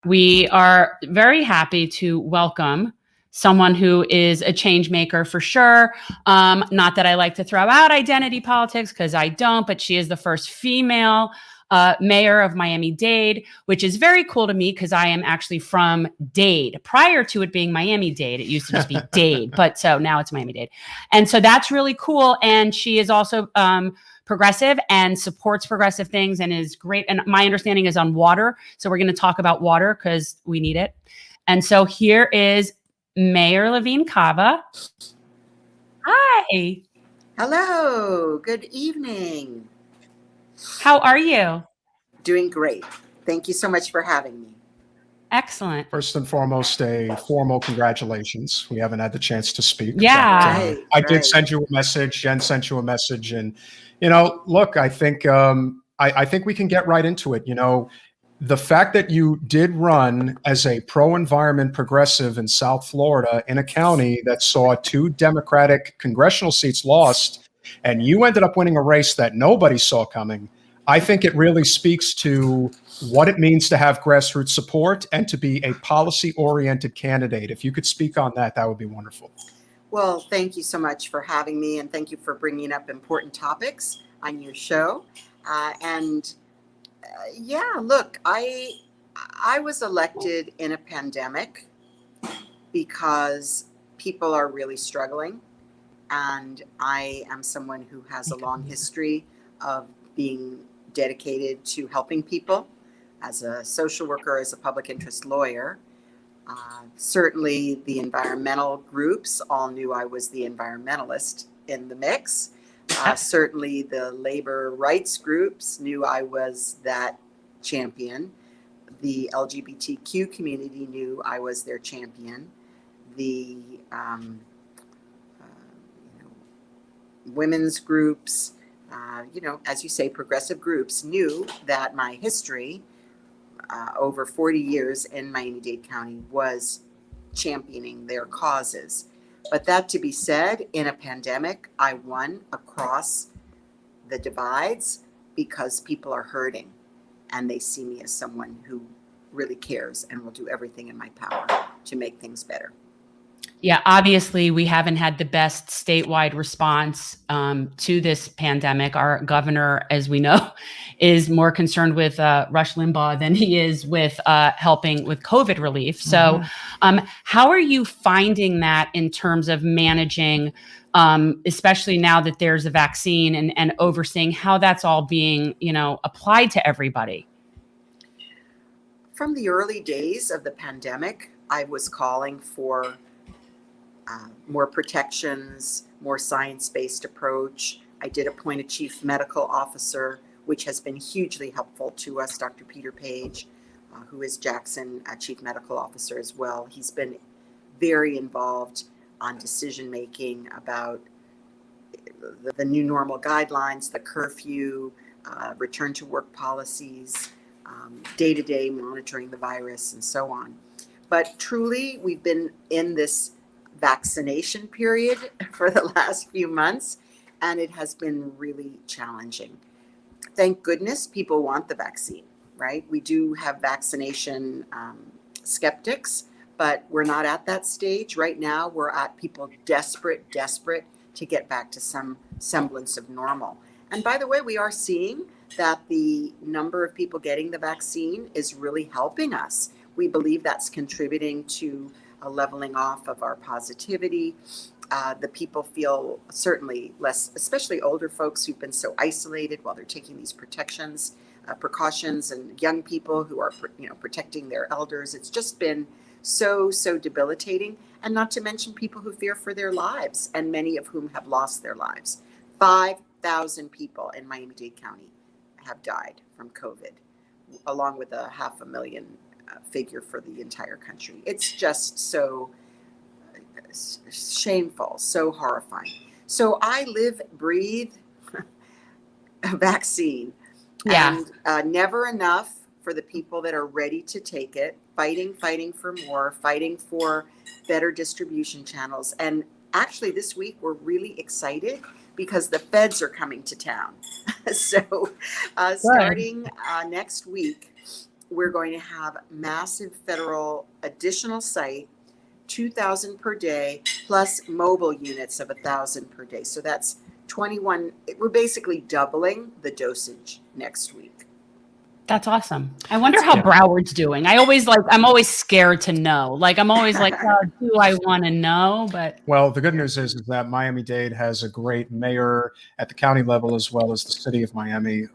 We are very happy to welcome someone who is a change maker for sure. Not that I like to throw out identity politics, because I don't, but she is the first female mayor of Miami-Dade, which is very cool to me because I am actually from Dade. Prior to it being Miami-Dade, it used to just be Dade, but so now it's Miami-Dade. And so that's really cool. And she is also progressive and supports progressive things and is great. And my understanding is on water. So we're going to talk about water because we need it. And so here is Mayor Levine Cava. Hi. Hello. Good evening. How are you? Doing great. Thank you so much for having me. Excellent. First and foremost, a formal congratulations. We haven't had the chance to speak. Yeah. But, I did send you a message. Jen sent you a message. And, look, I think I think we can get right into it. The fact that you did run as a pro-environment progressive in South Florida in a county that saw 2 Democratic congressional seats lost, and you ended up winning a race that nobody saw coming, I think it really speaks to what it means to have grassroots support and to be a policy-oriented candidate. If you could speak on that, that would be wonderful. Well, thank you so much for having me, and thank you for bringing up important topics on your show. Look, I was elected in a pandemic because people are really struggling, and I am someone who has a long history of being dedicated to helping people as a social worker, as a public interest lawyer. Certainly the environmental groups all knew I was the environmentalist in the mix. Certainly the labor rights groups knew I was that champion. The LGBTQ community knew I was their champion. The women's groups, as you say, progressive groups knew that my history over 40 years in Miami-Dade County was championing their causes. But that to be said, in a pandemic, I won across the divides because people are hurting and they see me as someone who really cares and will do everything in my power to make things better. Yeah, obviously, we haven't had the best statewide response to this pandemic. Our governor, as we know, is more concerned with Rush Limbaugh than he is with helping with COVID relief. So how are you finding that in terms of managing, especially now that there's a vaccine and overseeing how that's all being, applied to everybody? From the early days of the pandemic, I was calling for more protections, more science-based approach. I did appoint a chief medical officer, which has been hugely helpful to us, Dr. Peter Page, who is Jackson chief medical officer as well. He's been very involved on decision-making about the new normal guidelines, the curfew, return to work policies, day-to-day monitoring the virus, and so on. But truly, we've been in this vaccination period for the last few months, and it has been really challenging. Thank goodness people want the vaccine, right? We do have vaccination skeptics, but we're not at that stage. Right now, we're at people desperate to get back to some semblance of normal. And by the way, we are seeing that the number of people getting the vaccine is really helping us. We believe that's contributing to a leveling off of our positivity. The people feel certainly less, especially older folks who've been so isolated while they're taking these precautions, and young people who are, protecting their elders. It's just been so debilitating, and not to mention people who fear for their lives, and many of whom have lost their lives. 5,000 people in Miami-Dade County have died from COVID, along with 500,000 figure for the entire country. It's just so shameful, so horrifying. So I live, breathe a vaccine. Yeah. And never enough for the people that are ready to take it, fighting for more, fighting for better distribution channels. And actually this week we're really excited because the feds are coming to town. So starting next week, we're going to have massive federal additional site, 2,000 per day, plus mobile units of 1,000 per day. So that's 21. We're basically doubling the dosage next week. That's awesome. I wonder how Broward's doing. I'm always scared to know. Like, I'm always like, oh, do I want to know? But well, the good news is that Miami-Dade has a great mayor at the county level as well as the city of Miami.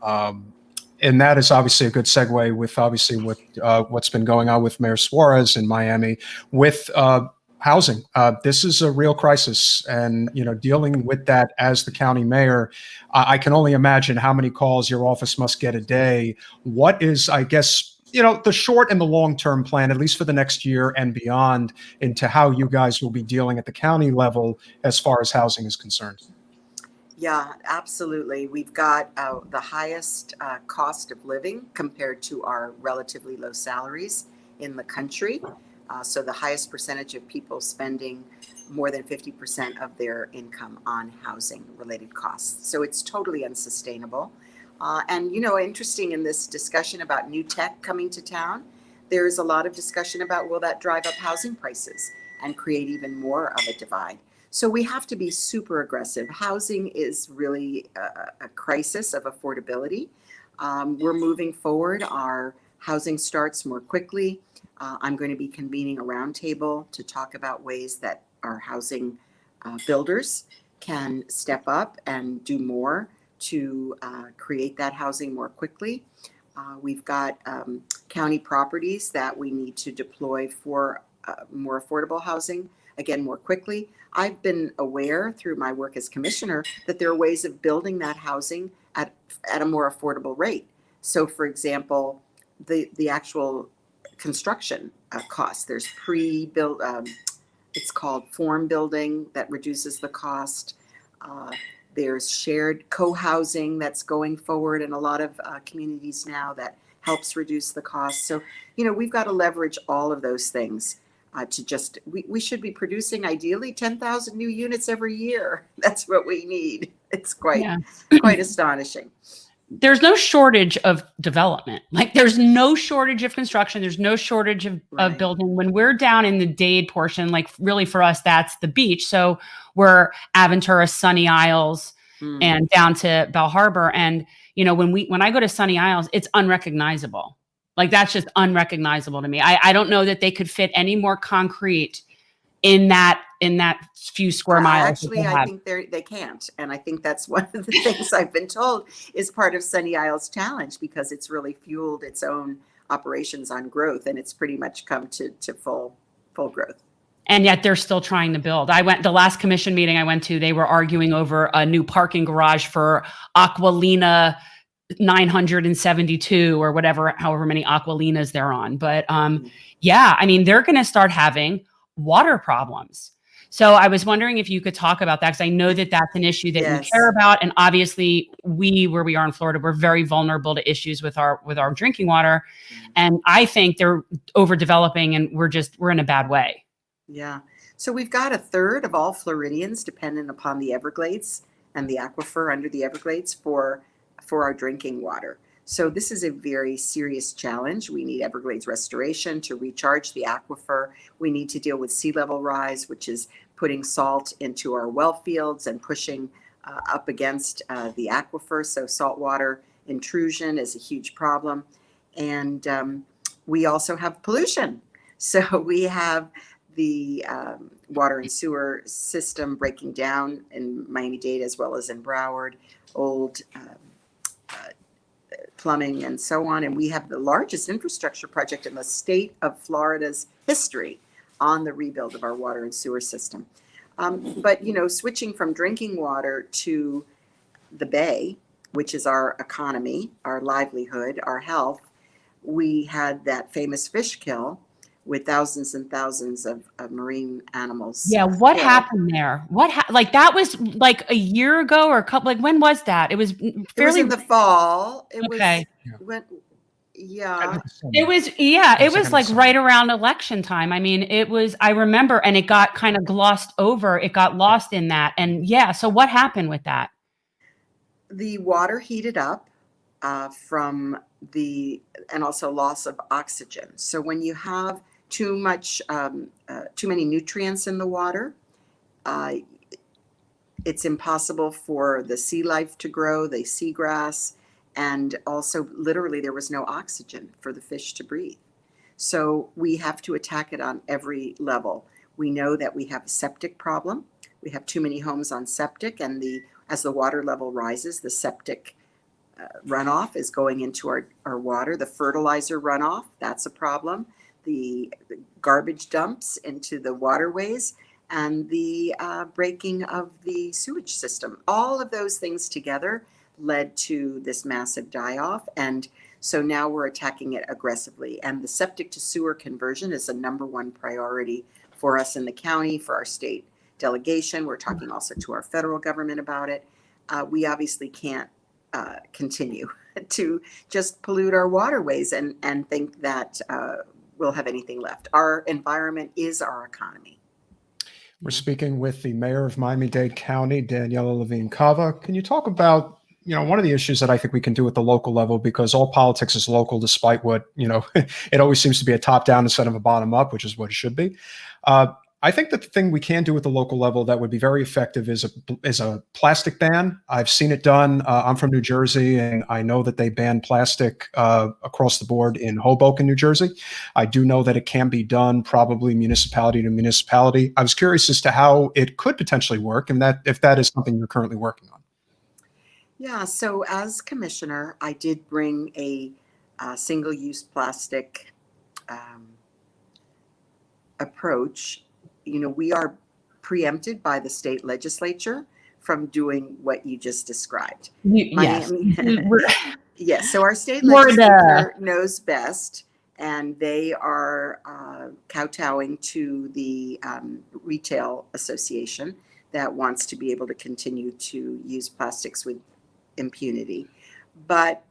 And that is obviously a good segue with what's been going on with Mayor Suarez in Miami with housing. This is a real crisis, and dealing with that as the county mayor, I can only imagine how many calls your office must get a day. What is, I guess, the short and the long-term plan, at least for the next year and beyond, into how you guys will be dealing at the county level as far as housing is concerned? Yeah, absolutely. We've got the highest cost of living compared to our relatively low salaries in the country. So the highest percentage of people spending more than 50% of their income on housing related costs. So it's totally unsustainable. And, interesting in this discussion about new tech coming to town, there's a lot of discussion about, will that drive up housing prices and create even more of a divide? So we have to be super aggressive. Housing is really a crisis of affordability. We're moving forward. Our housing starts more quickly. I'm going to be convening a roundtable to talk about ways that our housing builders can step up and do more to create that housing more quickly. We've got county properties that we need to deploy for more affordable housing, again, more quickly. I've been aware through my work as commissioner that there are ways of building that housing at a more affordable rate. So, for example, the actual construction costs. There's pre-built, it's called form building that reduces the cost. There's shared co-housing that's going forward in a lot of communities now that helps reduce the cost. So, we've got to leverage all of those things we should be producing ideally 10,000 new units every year. That's what we need. It's quite astonishing. There's no shortage of development. Like, there's no shortage of construction. There's no shortage of building. When we're down in the Dade portion, like, really for us, that's the beach. So we're Aventura, Sunny Isles, and down to Bell Harbor. And, when I go to Sunny Isles, it's unrecognizable. Like, that's just unrecognizable to me. I don't know that they could fit any more concrete in that few square miles. Actually, I think they can't. And I think that's one of the things I've been told is part of Sunny Isles challenge, because it's really fueled its own operations on growth, and it's pretty much come to full growth. And yet they're still trying to build. The last commission meeting I went to, they were arguing over a new parking garage for Aqualina 972 or however many Aqualinas they're on. But they're going to start having water problems. So I was wondering if you could talk about that, because I know that that's an issue that you care about. And obviously where we are in Florida, we're very vulnerable to issues with our drinking water. And I think they're overdeveloping, and we're in a bad way. Yeah. So we've got a third of all Floridians dependent upon the Everglades and the aquifer under the Everglades for our drinking water. So this is a very serious challenge. We need Everglades restoration to recharge the aquifer. We need to deal with sea level rise, which is putting salt into our well fields and pushing up against the aquifer. So saltwater intrusion is a huge problem. And we also have pollution. So we have the water and sewer system breaking down in Miami-Dade as well as in Broward, old plumbing and so on. And we have the largest infrastructure project in the state of Florida's history on the rebuild of our water and sewer system. But, switching from drinking water to the Bay, which is our economy, our livelihood, our health, we had that famous fish kill with thousands and thousands of marine animals. Yeah, what happened there? That was like a year ago or a couple. Like, when was that? It was fairly. It was in the fall. It okay. Was. Yeah. It was. Yeah. It was like right around election time. I mean, it was. I remember, and it got kind of glossed over. It got lost in that. And yeah. So what happened with that? The water heated up from and also loss of oxygen. So when you have too many nutrients in the water, it's impossible for the sea life to grow, the seagrass, and also literally there was no oxygen for the fish to breathe. So we have to attack it on every level. We know that we have a septic problem. We have too many homes on septic, and as the water level rises, the septic runoff is going into our water. The fertilizer runoff, that's a problem. The garbage dumps into the waterways, and the breaking of the sewage system. All of those things together led to this massive die-off. And so now we're attacking it aggressively. And the septic to sewer conversion is the #1 priority for us in the county, for our state delegation. We're talking also to our federal government about it. We obviously can't continue to just pollute our waterways and think that we'll have anything left. Our environment is our economy. We're speaking with the Mayor of Miami-Dade County, Daniella Levine Cava. Can you talk about, one of the issues that I think we can do at the local level, because all politics is local, despite what, it always seems to be a top-down instead of a bottom-up, which is what it should be. I think that the thing we can do at the local level that would be very effective is a plastic ban. I've seen it done. I'm from New Jersey, and I know that they ban plastic across the board in Hoboken, New Jersey. I do know that it can be done probably municipality to municipality. I was curious as to how it could potentially work, and if that is something you're currently working on. Yeah, so as commissioner, I did bring a single-use plastic approach. We are preempted by the state legislature from doing what you just described. Yes. Yes. So our state legislature knows best, and they are kowtowing to the retail association that wants to be able to continue to use plastics with impunity. But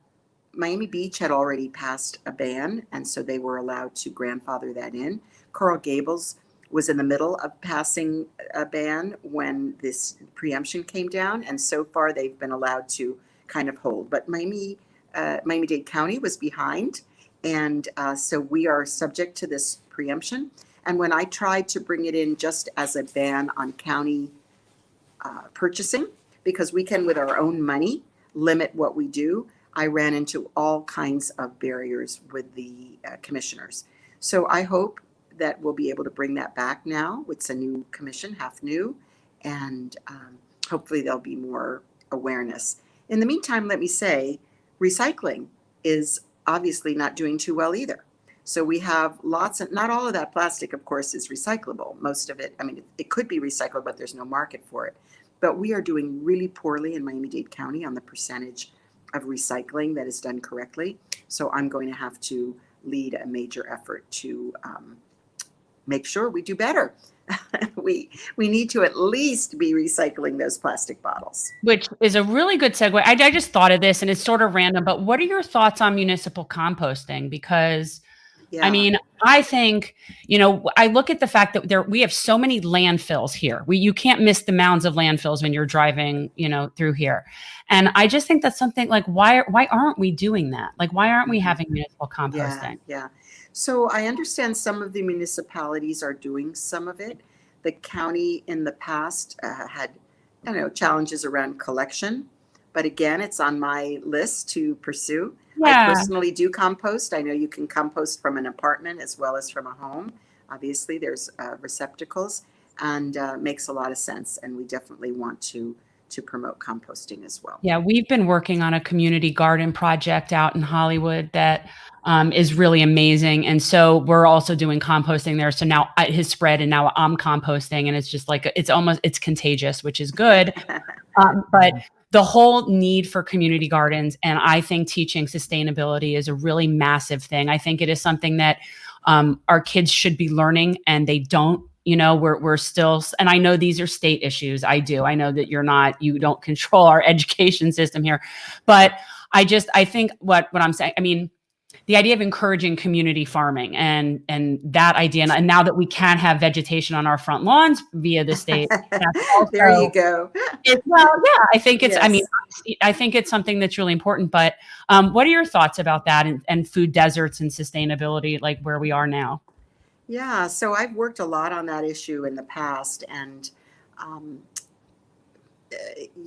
Miami Beach had already passed a ban, and so they were allowed to grandfather that in. Coral Gables was in the middle of passing a ban when this preemption came down, and so far they've been allowed to kind of hold. But Miami-Dade County was behind, and so we are subject to this preemption. And when I tried to bring it in just as a ban on county purchasing, because we can, with our own money, limit what we do, I ran into all kinds of barriers with the commissioners. So I hope that we'll be able to bring that back now. It's a new commission, half new, and hopefully there'll be more awareness. In the meantime, let me say, recycling is obviously not doing too well either. So we have not all of that plastic, of course, is recyclable. Most of it, it could be recycled, but there's no market for it. But we are doing really poorly in Miami-Dade County on the percentage of recycling that is done correctly. So I'm going to have to lead a major effort to make sure we do better. We need to at least be recycling those plastic bottles. Which is a really good segue. I just thought of this, and it's sort of random, but what are your thoughts on municipal composting? Because I think, I look at the fact that we have so many landfills here. You can't miss the mounds of landfills when you're driving, through here. And I just think that's something like, why aren't we doing that? Like, why aren't we having municipal composting? Yeah. So I understand some of the municipalities are doing some of it. The county in the past had, challenges around collection. But again, it's on my list to pursue. Yeah. I personally do compost. I know you can compost from an apartment as well as from a home. Obviously, there's receptacles, and makes a lot of sense. And we definitely want to promote composting as well. Yeah, we've been working on a community garden project out in Hollywood that is really amazing. And so we're also doing composting there. So now it has spread, and now I'm composting, and it's just like, it's contagious, which is good. But the whole need for community gardens, and I think teaching sustainability is a really massive thing. I think it is something that our kids should be learning, and they don't. We're still, and I know these are state issues. I know that you don't control our education system here, but I think what I'm saying, the idea of encouraging community farming and that idea. And now that we can have vegetation on our front lawns via the state, that's also, there you go. Well, yeah, I think it's, I Yes. mean, I think it's something that's really important, but what are your thoughts about that and food deserts and sustainability, like where we are now? Yeah, so I've worked a lot on that issue in the past, and um,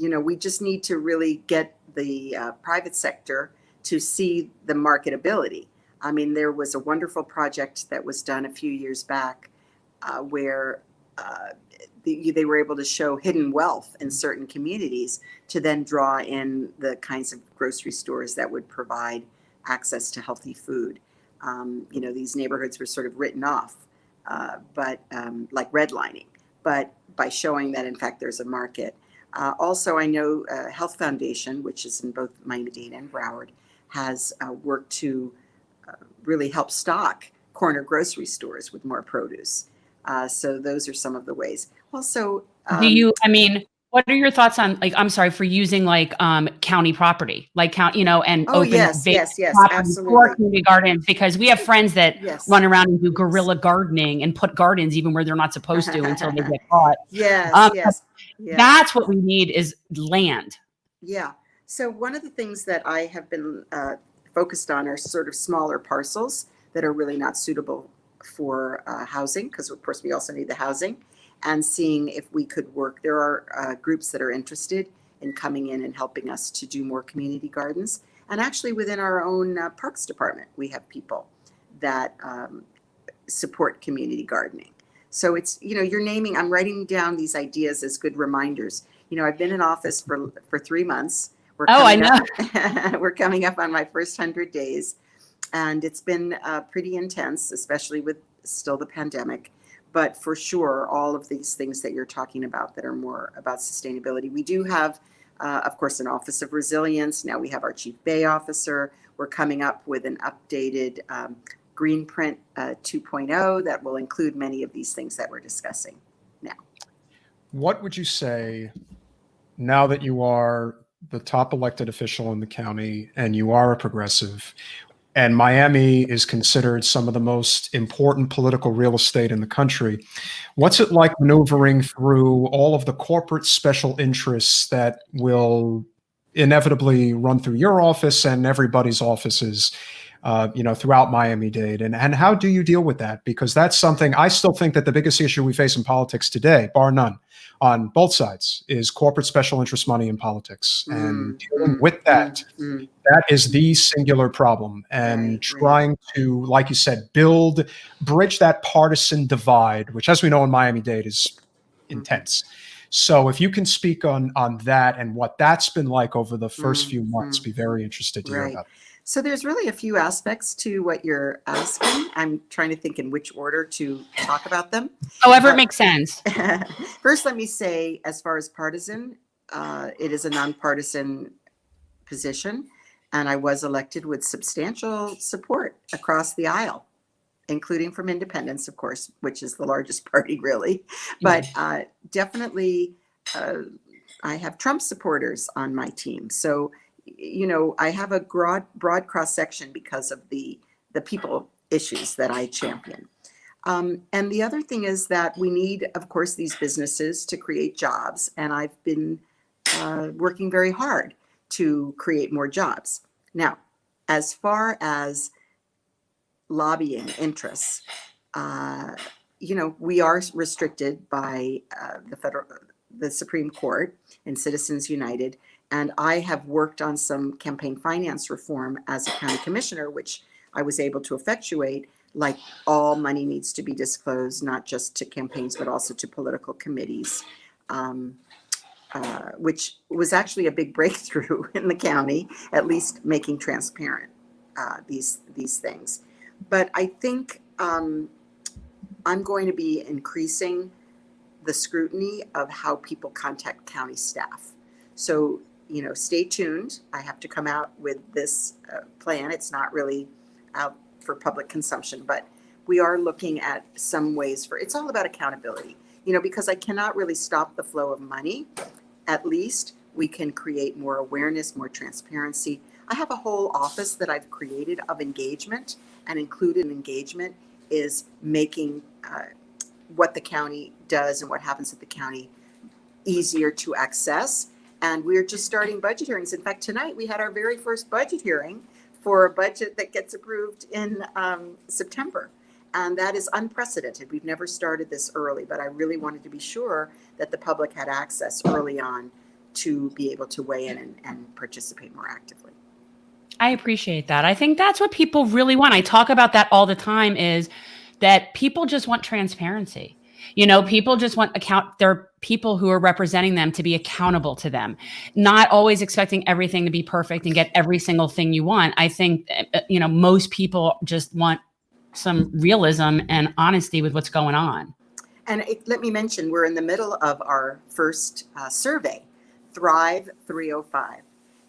we just need to really get the private sector to see the marketability. I mean, there was a wonderful project that was done a few years back where they were able to show hidden wealth in certain communities to then draw in the kinds of grocery stores that would provide access to healthy food. These neighborhoods were sort of written off, but like redlining, but by showing that in fact there's a market. Also, I know Health Foundation, which is in both Miami-Dade and Broward, has worked to really help stock corner grocery stores with more produce. So those are some of the ways. Also, what are your thoughts on, like, I'm sorry, for using like county property, like and oh open yes, vacant yes, property for absolutely. community gardens, because we have friends that Yes. run around and do guerrilla gardening and put gardens even where they're not supposed to until they get caught. Yes, yes, yeah. That's what we need is land. Yeah. So one of the things that I have been focused on are sort of smaller parcels that are really not suitable for housing, because of course we also need the housing, and seeing if we could work. There are groups that are interested in coming in and helping us to do more community gardens. And actually within our own parks department, we have people that support community gardening. So it's, I'm writing down these ideas as good reminders. I've been in office for 3 months. I know. We're coming up on my first 100 days. And it's been pretty intense, especially with still the pandemic. But for sure, all of these things that you're talking about that are more about sustainability. We do have, of course, an Office of Resilience. Now we have our Chief Bay Officer. We're coming up with an updated Green Print 2.0 that will include many of these things that we're discussing now. What would you say, now that you are the top elected official in the county and you are a progressive, and Miami is considered some of the most important political real estate in the country, what's it like maneuvering through all of the corporate special interests that will inevitably run through your office and everybody's offices, throughout Miami-Dade? And how do you deal with that? Because that's something, I still think that the biggest issue we face in politics today, bar none, on both sides, is corporate special interest money in politics. And dealing with that, that is the singular problem. And trying to, like you said, bridge that partisan divide, which, as we know in Miami-Dade, is intense. So if you can speak on that and what that's been like over the first few months, be very interested to hear about that. So there's really a few aspects to what you're asking. I'm trying to think in which order to talk about them. However it makes sense. First, let me say, as far as partisan, it is a nonpartisan position, and I was elected with substantial support across the aisle, including from independents, of course, which is the largest party, really. But definitely, I have Trump supporters on my team. So I have a broad cross section because of the people issues that I champion. And the other thing is that we need, of course, these businesses to create jobs. And I've been working very hard to create more jobs. Now, as far as lobbying interests, we are restricted by the Supreme Court and Citizens United. And I have worked on some campaign finance reform as a county commissioner, which I was able to effectuate. Like, all money needs to be disclosed, not just to campaigns, but also to political committees, which was actually a big breakthrough in the county, at least making transparent these things. But I think I'm going to be increasing the scrutiny of how people contact county staff. So, stay tuned. I have to come out with this plan. It's not really out for public consumption, but we are looking at some ways it's all about accountability, because I cannot really stop the flow of money. At least we can create more awareness, more transparency. I have a whole office that I've created of engagement, and included in engagement is making what the county does and what happens at the county easier to access. And we're just starting budget hearings. In fact, tonight we had our very first budget hearing for a budget that gets approved in September. And that is unprecedented. We've never started this early, but I really wanted to be sure that the public had access early on to be able to weigh in and participate more actively. I appreciate that. I think that's what people really want. I talk about that all the time, is that people just want transparency. You know, people just want there are people who are representing them to be accountable to them, not always expecting everything to be perfect and get every single thing you want. I think, you know, most people just want some realism and honesty with what's going on. And let me mention, we're in the middle of our first survey, Thrive 305.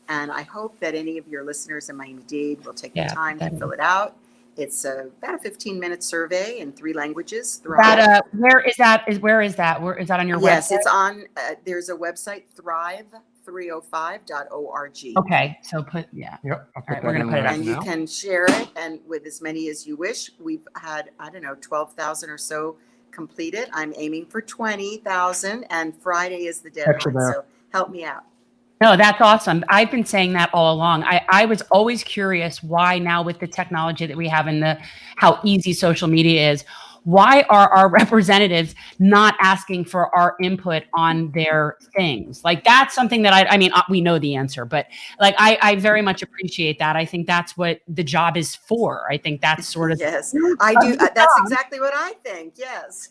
And I hope that any of your listeners in Miami-Dade will take the time to fill it out. It's about a 15-minute survey in 3 languages. Thrive. Where is that? Where is that on your website? Yes, it's on, there's a website, thrive305.org. Okay, so Yep. All right, we're going to put it up. And you can share it, and with as many as you wish. We've had, 12,000 or so completed. I'm aiming for 20,000, and Friday is the deadline, so help me out. No, that's awesome. I've been saying that all along. I was always curious why now, with the technology that we have and how easy social media is, why are our representatives not asking for our input on their things? Like, that's something that I mean, we know the answer, but like, I very much appreciate that. I think that's what the job is for. I think that's sort of. Yes, I do. That's exactly what I think. Yes.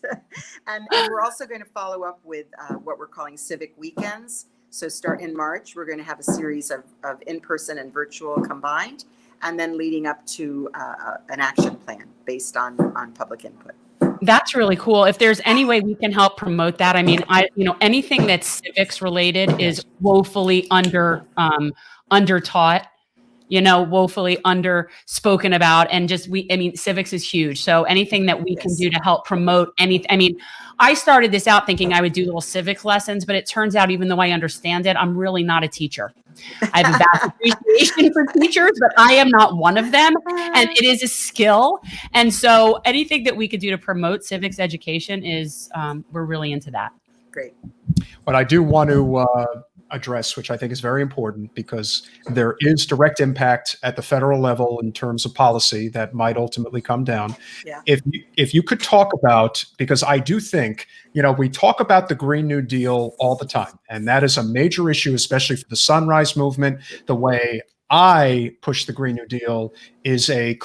and we're also going to follow up with what we're calling civic weekends. So start in March, we're going to have a series of in-person and virtual combined, and then leading up to an action plan based on public input. That's really cool. If there's any way we can help promote that, I mean, anything that's civics related is woefully undertaught, woefully underspoken about, and civics is huge. So anything that we can do to help promote I started this out thinking I would do little civics lessons, but it turns out, even though I understand it, I'm really not a teacher. I have a vast appreciation for teachers, but I am not one of them. And it is a skill. And so anything that we could do to promote civics education is, we're really into that. Great. What I do want to address, which I think is very important, because there is direct impact at the federal level in terms of policy that might ultimately come down. Yeah. If you could talk about, because I do think, we talk about the Green New Deal all the time, and that is a major issue, especially for the Sunrise Movement. The way I push the Green New Deal is a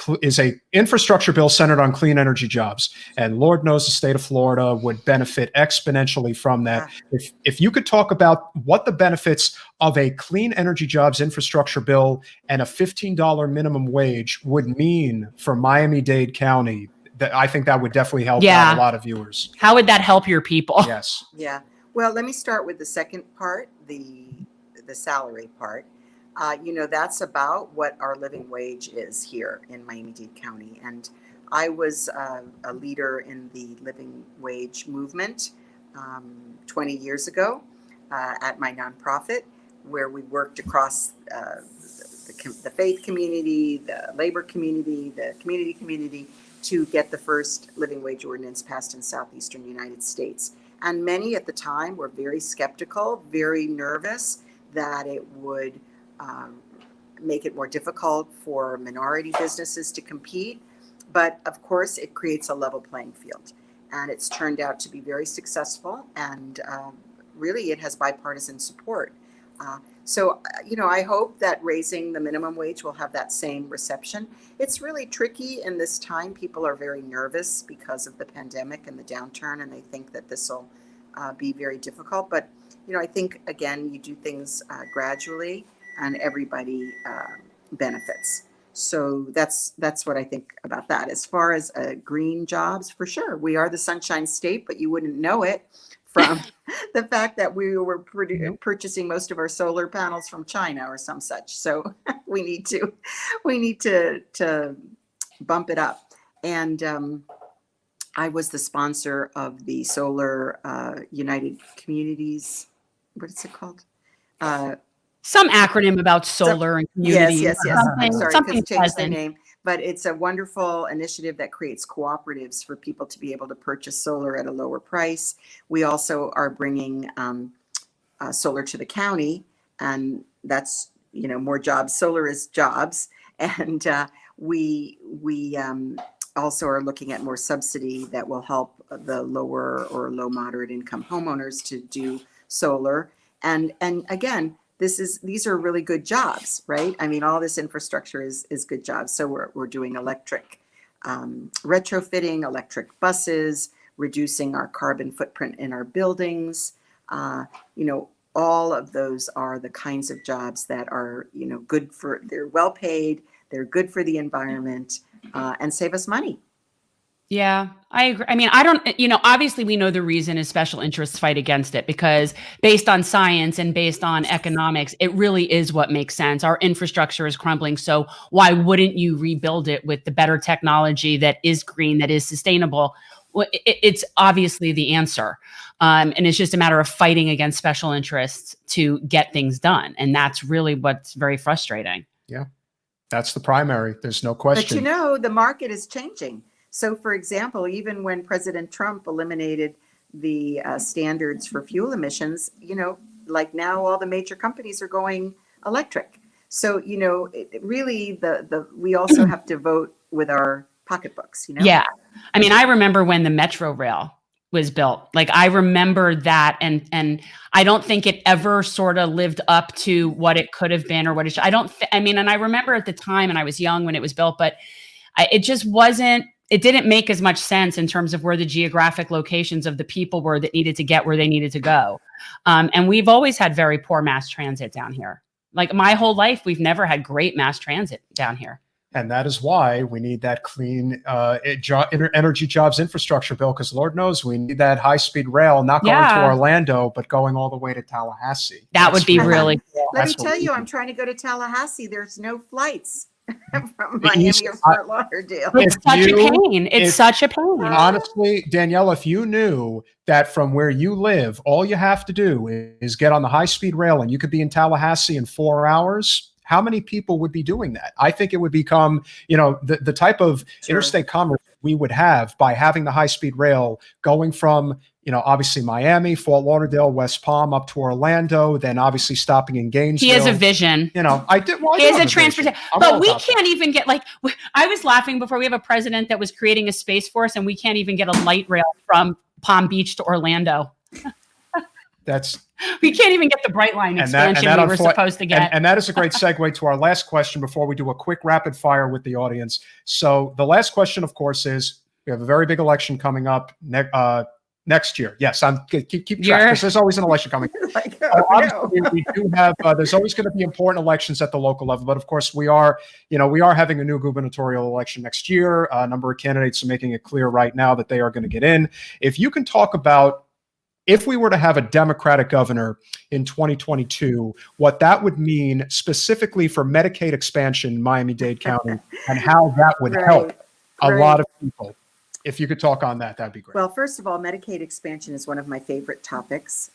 infrastructure bill centered on clean energy jobs, and Lord knows the state of Florida would benefit exponentially from that. If you could talk about what the benefits of a clean energy jobs infrastructure bill and a $15 minimum wage would mean for Miami-Dade County, that I think that would definitely help out a lot of viewers. How would that help your people? Yes. Yeah. Well, let me start with the second part, the salary part. That's about what our living wage is here in Miami-Dade County. And I was a leader in the living wage movement 20 years ago at my nonprofit, where we worked across the faith community, the labor community, the community to get the first living wage ordinance passed in southeastern United States. And many at the time were very skeptical, very nervous that it would make it more difficult for minority businesses to compete. But of course, it creates a level playing field. And it's turned out to be very successful. And really, it has bipartisan support. So I hope that raising the minimum wage will have that same reception. It's really tricky in this time. People are very nervous because of the pandemic and the downturn, and they think that this will be very difficult. But I think, again, you do things gradually, and everybody benefits. So that's what I think about that. As far as green jobs, for sure, we are the Sunshine State, but you wouldn't know it from the fact that we were purchasing most of our solar panels from China or some such. So we need to bump it up. And I was the sponsor of the Solar United Communities. What is it called? some acronym about solar and community. Yes. I'm Something, sorry, something because changed their pleasant. name. But it's a wonderful initiative that creates cooperatives for people to be able to purchase solar at a lower price. We also are bringing solar to the county, and that's, more jobs. Solar is jobs, and we also are looking at more subsidy that will help the lower or low moderate income homeowners to do solar. And again, these are really good jobs, right? I mean, all this infrastructure is good jobs. So we're doing electric retrofitting, electric buses, reducing our carbon footprint in our buildings. All of those are the kinds of jobs that are, they're well paid, they're good for the environment, and save us money. Yeah, I agree. I mean, obviously we know the reason is special interests fight against it, because based on science and based on economics, it really is what makes sense. Our infrastructure is crumbling. So why wouldn't you rebuild it with the better technology that is green, that is sustainable? Well, it's obviously the answer. And it's just a matter of fighting against special interests to get things done. And that's really what's very frustrating. Yeah, that's the primary. There's no question. But the market is changing. So, for example, even when President Trump eliminated the standards for fuel emissions, like now all the major companies are going electric. So, really, we also have to vote with our pocketbooks. Yeah, I mean, I remember when the Metro Rail was built. Like, I remember that, and I don't think it ever sort of lived up to what it could have been or what it should. And I remember at the time, and I was young when it was built, but it just wasn't. It didn't make as much sense in terms of where the geographic locations of the people were that needed to get where they needed to go. And we've always had very poor mass transit down here. Like, my whole life, we've never had great mass transit down here. And that is why we need that clean energy jobs infrastructure bill, because Lord knows we need that high-speed rail, not going to Orlando, but going all the way to Tallahassee. That would be really cool. Let me tell you, I'm trying to go to Tallahassee. There's no flights from Miami or Fort Lauderdale. It's such a pain. It's such a pain. Honestly, Danielle, if you knew that from where you live, all you have to do is get on the high-speed rail and you could be in Tallahassee in 4 hours, how many people would be doing that? I think it would become, the type of interstate commerce we would have by having the high-speed rail going from, obviously Miami, Fort Lauderdale, West Palm, up to Orlando, then obviously stopping in Gainesville. He has a vision. I did. Well, he has a transportation, but we can't even get, I was laughing before. We have a president that was creating a space force, and we can't even get a light rail from Palm Beach to Orlando. We can't even get the Brightline expansion we were supposed to get. And that is a great segue to our last question before we do a quick rapid fire with the audience. So the last question, of course, is we have a very big election coming up next year. Yes, I'm keep track, because there's always an election coming. We do have. There's always going to be important elections at the local level, but of course we are having a new gubernatorial election next year. A number of candidates are making it clear right now that they are going to get in. If you can talk about, if we were to have a Democratic governor in 2022, what that would mean specifically for Medicaid expansion in Miami-Dade County and how that would help a lot of people. If you could talk on that, that'd be great. Well, first of all, Medicaid expansion is one of my favorite topics,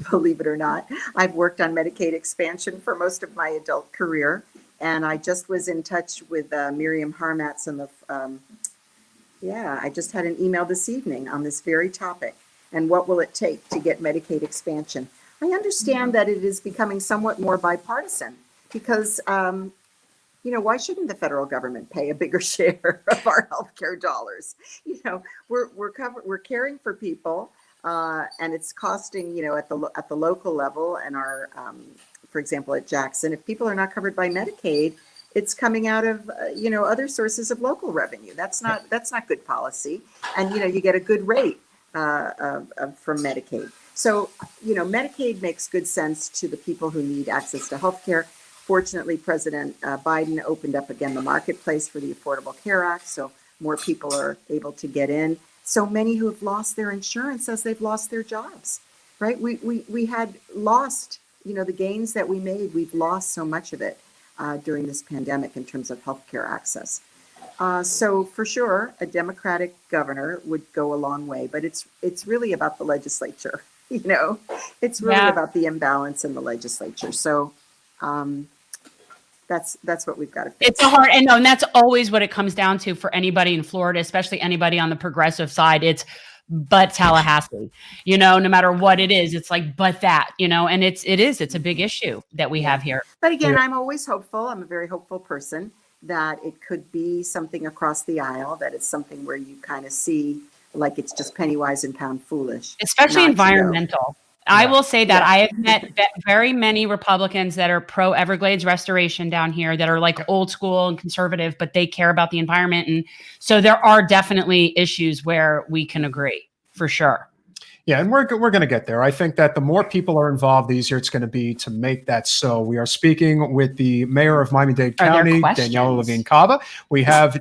believe it or not. I've worked on Medicaid expansion for most of my adult career, and I just was in touch with Miriam Harmatz and I just had an email this evening on this very topic. And what will it take to get Medicaid expansion? I understand that it is becoming somewhat more bipartisan because, why shouldn't the federal government pay a bigger share of our healthcare dollars? We're caring for people, and it's costing, at the local level and our, for example, at Jackson, if people are not covered by Medicaid, it's coming out of, other sources of local revenue. That's not good policy, and you get a good rate from Medicaid. So, Medicaid makes good sense to the people who need access to healthcare. Fortunately, President Biden opened up again the marketplace for the Affordable Care Act, so more people are able to get in. So many who have lost their insurance as they've lost their jobs, right? We had lost, the gains that we made, we've lost so much of it during this pandemic in terms of healthcare access. So for sure, a Democratic governor would go a long way, but it's really about the legislature. It's really about the imbalance in the legislature. So That's what we've got to fix. It's a hard, and no, and that's always what it comes down to for anybody in Florida, especially anybody on the progressive side. It's but Tallahassee, no matter what it is, it's like, but that, and it's a big issue that we have here. But again, I'm always hopeful. I'm a very hopeful person that it could be something across the aisle, that it's something where you kind of see like it's just penny wise and pound foolish. Especially environmental. I will say that I have met very many Republicans that are pro Everglades restoration down here that are like old school and conservative, but they care about the environment. And so there are definitely issues where we can agree for sure. Yeah, and we're going to get there. I think that the more people are involved, the easier it's going to be to make that so. We are speaking with the mayor of Miami-Dade County, Daniella Levine Cava. We have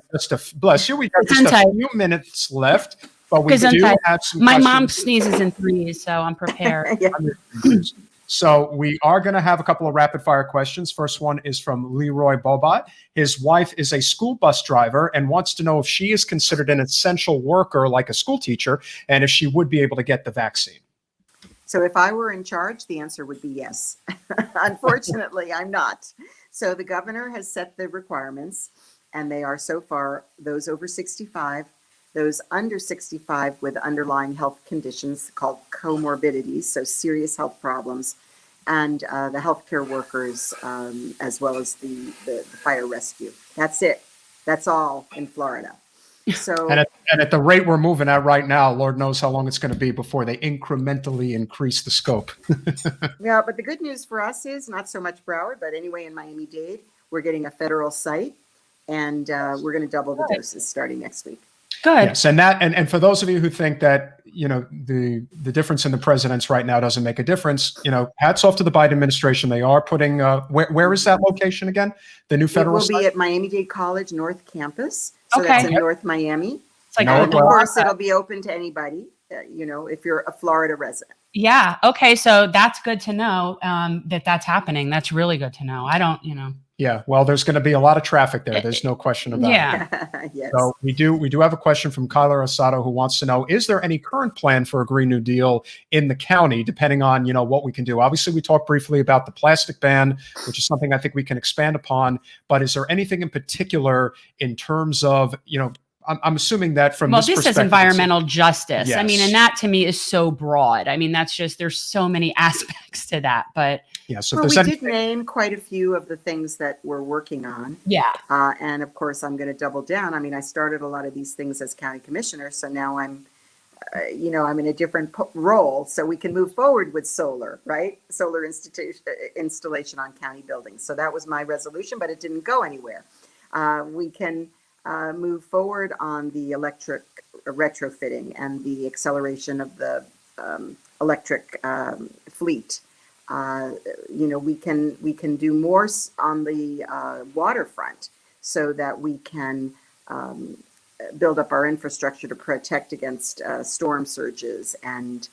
bless you. We have just a few minutes left. But we do have some My mom sneezes in threes, so I'm prepared. So we are going to have a couple of rapid fire questions. First one is from Leroy Bobot. His wife is a school bus driver and wants to know if she is considered an essential worker like a school teacher and if she would be able to get the vaccine. So if I were in charge, the answer would be yes. Unfortunately, I'm not. So the governor has set the requirements, and they are so far those over 65, those under 65 with underlying health conditions called comorbidities, so serious health problems, and the healthcare workers, as well as the fire rescue. That's it. That's all in Florida. So and at the rate we're moving at right now, Lord knows how long it's going to be before they incrementally increase the scope. Yeah, but the good news for us is not so much Broward, but anyway, in Miami-Dade, we're getting a federal site, and we're going to double the doses starting next week. Good. Yes, and for those of you who think that the difference in the presidents right now doesn't make a difference, hats off to the Biden administration. They are putting where is that location again? The new federal It will site? be at Miami-Dade College North Campus. So that's in North Miami. It's like, and of course, it'll be open to anybody, if you're a Florida resident. Yeah. Okay. So that's good to know that's happening. That's really good to know. I don't, Yeah, well, there's going to be a lot of traffic there. There's no question about it. Yes. So we do have a question from Kyler Asado who wants to know, is there any current plan for a Green New Deal in the county, depending on, what we can do? Obviously, we talked briefly about the plastic ban, which is something I think we can expand upon. But is there anything in particular in terms of, I'm assuming that from this is environmental justice. Yes. I mean, and that to me is so broad. I mean, that's just, there's so many aspects to that, but. Yeah, so well, we did name quite a few of the things that we're working on. Yeah. And of course, I'm going to double down. I mean, I started a lot of these things as county commissioner. So now I'm, I'm in a different role. So we can move forward with solar, right? Solar installation on county buildings. So that was my resolution, but it didn't go anywhere. We can move forward on the electric retrofitting and the acceleration of the electric fleet. We can do more on the waterfront so that we can build up our infrastructure to protect against storm surges and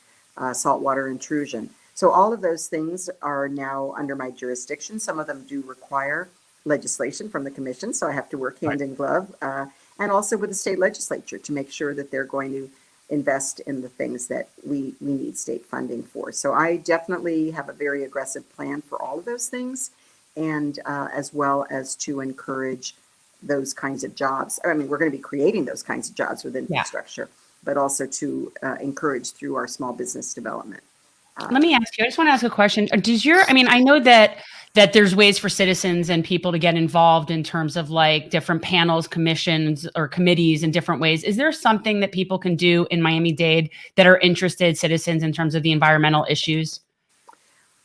saltwater intrusion. So all of those things are now under my jurisdiction. Some of them do require legislation from the commission, so I have to work hand in glove, and also with the state legislature to make sure that they're going to invest in the things that we need state funding for. So I definitely have a very aggressive plan for all of those things, and as well as to encourage those kinds of jobs. I mean, we're going to be creating those kinds of jobs with infrastructure, but also to encourage through our small business development. Let me ask you, I just want to ask a question. I know that there's ways for citizens and people to get involved in terms of like different panels, commissions, or committees in different ways. Is there something that people can do in Miami-Dade that are interested citizens in terms of the environmental issues?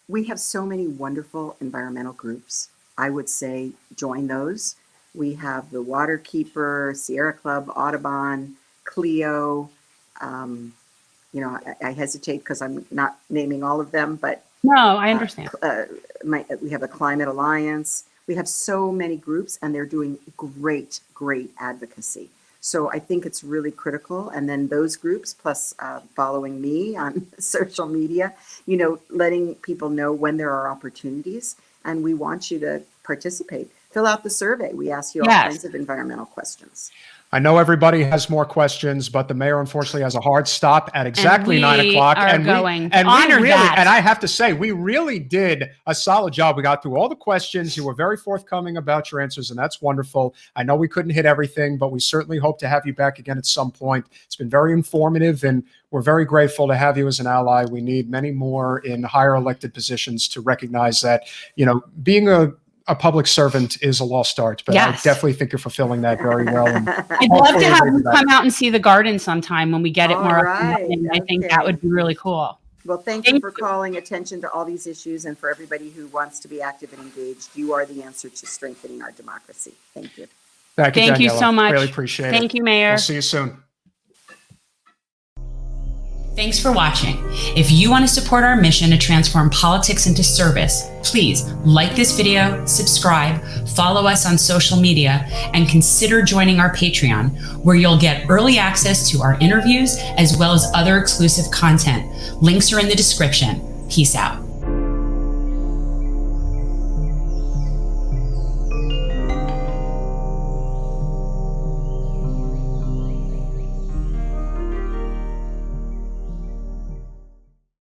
We have so many wonderful environmental groups. I would say join those. We have the Waterkeeper, Sierra Club, Audubon, Clio. I hesitate because I'm not naming all of them, but no, I understand. We have a Climate Alliance. We have so many groups, and they're doing great advocacy. So I think it's really critical. And then those groups, plus following me on social media, letting people know when there are opportunities. And we want you to participate. Fill out the survey. We ask you all kinds of environmental questions. I know everybody has more questions, but the mayor unfortunately has a hard stop at exactly 9 o'clock. And I have to say, we really did a solid job. We got through all the questions. You were very forthcoming about your answers, and that's wonderful. I know we couldn't hit everything, but we certainly hope to have you back again at some point. It's been very informative, and we're very grateful to have you as an ally. We need many more in higher elected positions to recognize that, being a public servant is a lost art, but yes. I definitely think you're fulfilling that very well. And I'd love to have you come out and see the garden sometime when we get it more. Right. I think that would be really cool. Well, thank you for calling attention to all these issues, and for everybody who wants to be active and engaged. You are the answer to strengthening our democracy. Thank you. Thank you, Daniella. So much. Really appreciate it. Thank you, Mayor. We'll see you soon. Thanks for watching. If you want to support our mission to transform politics into service, please like this video, subscribe, follow us on social media, and consider joining our Patreon, where you'll get early access to our interviews as well as other exclusive content. Links are in the description. Peace out.